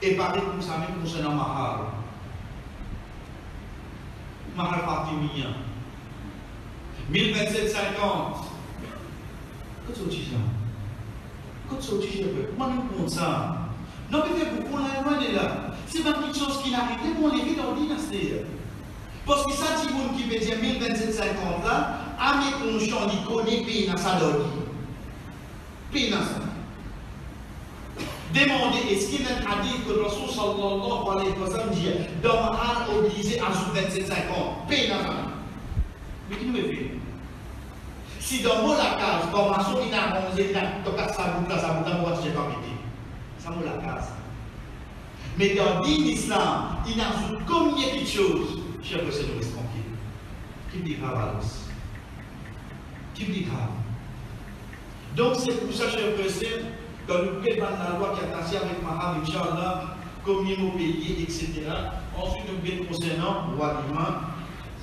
Et pareil comme ça même concernant Mahal. Mahal Fatimia. 1027,50. Qu'est-ce que tu dis? Qu'est-ce que tu dis? Comment nous compte ça? Non, mais beaucoup loin de là. C'est pas quelque chose qui n'arrive pas pour les vies dans l'identité. Parce que ça, si vous qui veut dire 1027,50 là, à mes conscients, il connaît pays dans sa donne. Pays dans ça. Demandez, est-ce qu'il y a un hadith que le Rasul sallallahu alayhi wa sallam dit, dans ma âme obligé à ajouter 27,50, pays dans ça. Mais qui nous fait? Si dans mon la case, dans ma soeur, il a mangé, il a toqué sa boucle, moi, je n'ai pas mis. Ça me la case. Mais dans l'islam, il ajoute combien de choses? Cher frère, c'est reste tranquille. Qui me dit grave à l'os? Qui me dit grave? Donc c'est pour ça, cher frère, quand nous payons la loi qui est attachée avec Mahal, Inch'Allah, combien nous payer, etc. Ensuite, nous payons concernant Wadima,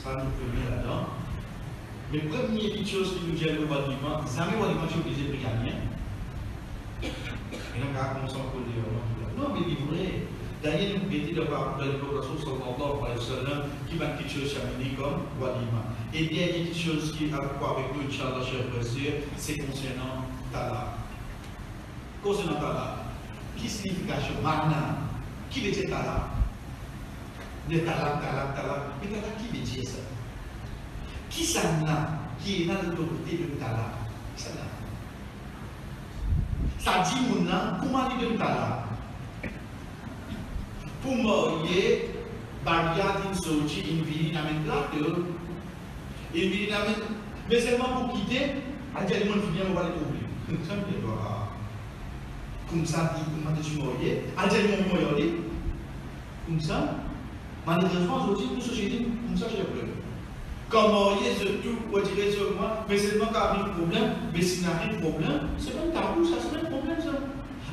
ça nous permet là-dedans. Mais première petite chose qui nous gêne le Wadima, jamais Wadima, je suis obligé de gagner. Et donc, à commencer à coller. Non, mais il est vrai. D'ailleurs, nous mettons de voir dans le Rasul sallallahu alayhi wa sallam qui va quelque chose chaminé comme Wadima. Et bien, il y a quelque chose qui a à voir avec nous, Inch'Allah, chers frères, c'est concernant Talaq. Concernant Talaq, qui signification? Mana. Qui veut dire Talaq? De Talaq. Mais Talaq, qui veut dire ça? Qui ça n'a? Qui est dans l'autorité de Talaq? Ça n'a. Ça dit, comment il donne Talaq? pour marier, Baria d'une sortie, une vie dans une plaque, une vie dans une. Mais seulement pour quitter, à dire le monde qui vient, on va les trouver. Comme ça, comment tu marié, à dire le monde marié, comme ça, malheureusement, aujourd'hui, pour société, comme ça, j'ai problème. Quand marié, c'est tout, on dirait sur moi, mais seulement quand il y a un problème, mais s'il n'y a pas de problème, c'est pas un tabou, ça, c'est pas un problème, ça.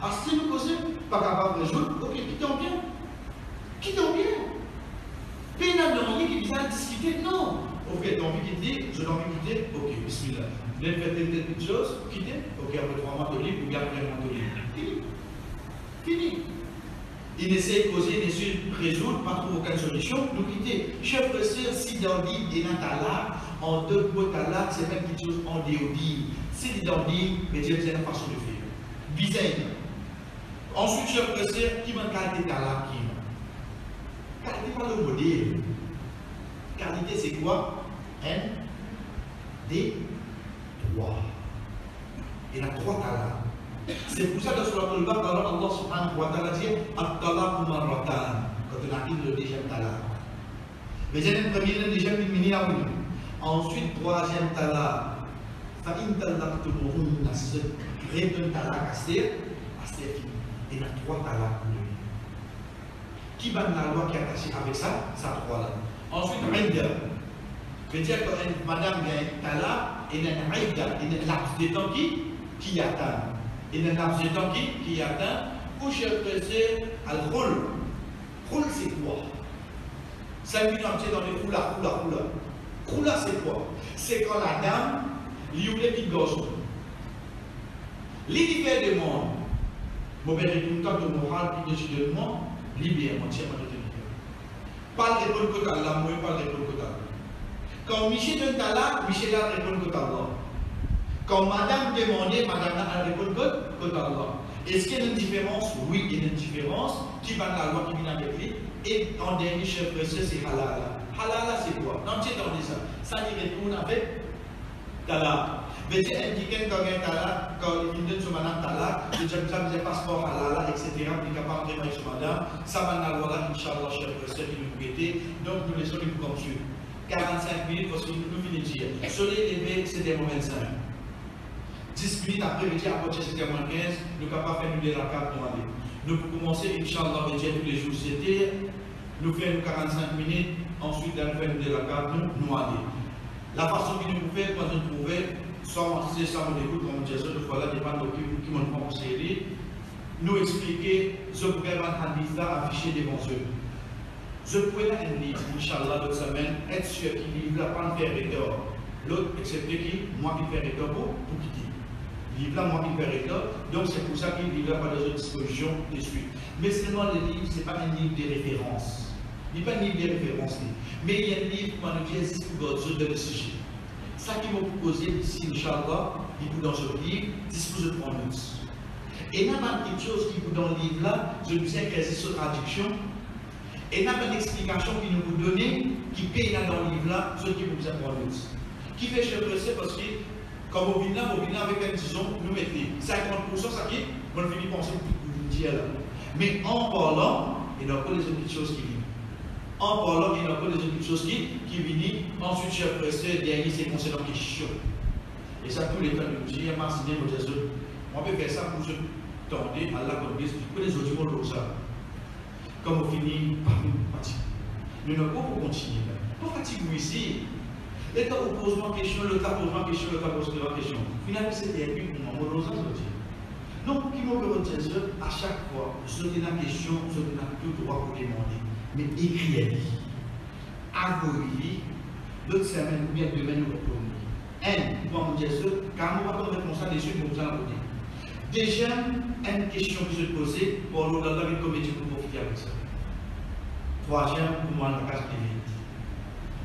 Alors, si nous causons, pas capable de résoudre, ok, quittons bien. Quittons bien. Puis il y a un qui vient discuter, non. Ok, tu as envie de quitter, je l'ai envie de quitter, ok, bismillah. Vous voulez faire telle petite chose, quitter, ok, après 3 mois de libre, ou bien après 1 mois de libre. Fini. Fini. Il essaie de causer, il essaie de résoudre, pas trouver aucune solution, nous quitter. Chef de sœur, si dans l'île et dans talak, en deux mots talak, c'est même quelque chose en déodile. Si dans l'île, mais c'est une façon de faire. Bizarre. Ensuite, chef de sœur, qui m'a qualité talak, qui m'a. Qualité pas le modèle. Qualité, c'est quoi? N, D, 3. Il y a 3 talaks. C'est pour ça que sur le bas, Allah subhanahu wa ta'ala dit At-talaq marratan. Quand on arrive le deuxième talaq. Mais j'ai le premier, le deuxième, le mini à ensuite, troisième talaq. Fa'in talaqtumuhunna, ce rédun talaq, c'est fini. Il y a 3 talaq pour lui. Qui va la loi qui est attachée avec ça? Ça 3 là. Ensuite, Aïda. C'est-à-dire que madame vient talaq, il y a un Aïda, il y a un laps de temps qui attend. Il y a un laps de temps qui atteint, pour chercher al-Khul. Khul, c'est quoi? 5 minutes entières dans les khula. Khula, c'est quoi? C'est quand la dame lui ouvre les petites gorges. L'univers de monde, mon père est tout le temps de moral, puis de jugement, libère, entièrement de l'univers. Pas le répondre que Allah, moi, pas le répondre que Allah. Quand Michel donne talak, Michel a répondu que Allah. Quand madame demandait, madame a répondu que Allah. Est-ce qu'il y a une différence? Oui, il y a une différence. Qui va dans la loi qui vient avec lui? Et en dernier chef précieux, c'est halala. Halala, c'est quoi? Non, tu as dit ça. Ça y retourne avec talak. Mais tu indiqué quand il y a talak, quand il donne sur madame talak, il dit que ça faisait passeport halala, etc. Il est capable de mettre sur madame. Ça va dans la loi là, Inch'Allah, chef précieux, qui nous mettez. Donc nous laissons les comme suivre. 45 minutes parce que nous finissons de dire. Soleil levé, c'était mon 25. 10 minutes après, midi, à partir de 7h15, nous sommes capables de faire nous la carte pour aller. Nous pouvons commencer, Inch'Allah, tous les jours, c'était, nous faisons 45 minutes, ensuite, nous faisons de la carte, nous aller. La façon que nous pouvons faire, quand nous trouvons, soit c'est ça, on écoute, comme je disais, voilà, dépend de qui m'ont conseillé, nous expliquer ce que vous avez affiché devant eux. Je pourrais un livre, Inch'Allah, l'autre semaine, être sûr qu'il livre là, pas faire retour. L'autre, excepté qui, moi qui fais retour pour quitter. Livre là, moi qui fais retour. Donc c'est pour ça qu'il livre là pas des autres dispositions de suite. Mais seulement le livre, ce n'est pas un livre de référence. Il n'est pas un livre de référence. Mais il y a un livre qui m'a dit existe pour d'autres de le sujet. Ça qui m'a proposé ici, Inch'Allah, il vous dans ce livre, dispose de prendre notes. Et il y a quelque chose qui vous dans le livre là, je vous ai créé sur traduction. Et il y a une explication qui nous vous donne, qui paye là dans le livre là, ce qui vous a prendre notes. Qui fait chez le parce que comme au vient avec un disons, nous mettons 50%, ça qui est, on finit par penser que vous dire là. Mais en parlant, il n'y a pas les autres choses qui viennent. En parlant, il n'y a pas les autres choses qui viennent. Ensuite, j'ai pressé, dernier, c'est concernant les questions. Et ça, tous les temps, nous disons, merci bien, on peut faire ça pour se tendre à la connaissance, pour les autres monde comme ça. Comme on finit par nous fatiguer. Nous n'avons pas pour continuer. Pas fatiguer ici. L'État pose ma question, l'État pose ma question, l'État pose ma question. Finalement, c'était un but pour moi, donc, qui m'ont dire à chaque fois, je donne la question, je donne tout droit pour demander. Mais écrivez-le. Avouez-le. L'autre semaine, ou bien demain, nous répondons. Pour me dire ça, car nous avons réponse à des choses que vous allez poser. Déjà, une question que je vais poser, pour l'autre, la comédie pour profiter avec ça. Troisième, pour moi, la case privée.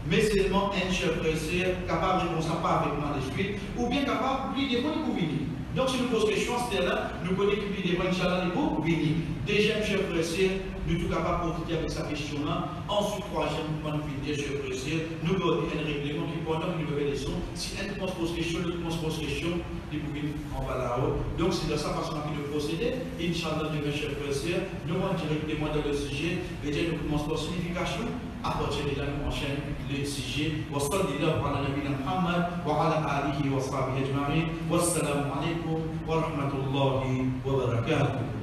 Mais seulement un chef pressé capable de répondre pas avec moi de suite, ou bien capable de lui demander pour venir. Donc, si nous posons question, c'est là, nous connaissons que les Inch'Allah, les beaux bénis. Deuxième, cher frère, nous sommes capables de profiter avec sa question-là. Ensuite, troisième, nous pouvons finir, cher frère, nous avons un règlement qui pendant une nouvelle leçon. Si un commence pose question, l'autre commence pose question, nous pouvons en bas là-haut. Donc, c'est de sa façon que nous procéder. Inch'Allah, demain, cher frère, nous allons directement dans le sujet. Et déjà, nous commençons par signification. À partir de là, nous enchaînons le sujet. Wa sallallahu ala nabina Muhammad wa ala alihi wa sahbihi ajma'in. Wassalamu alaikum wa rahmatullahi wa barakatuh.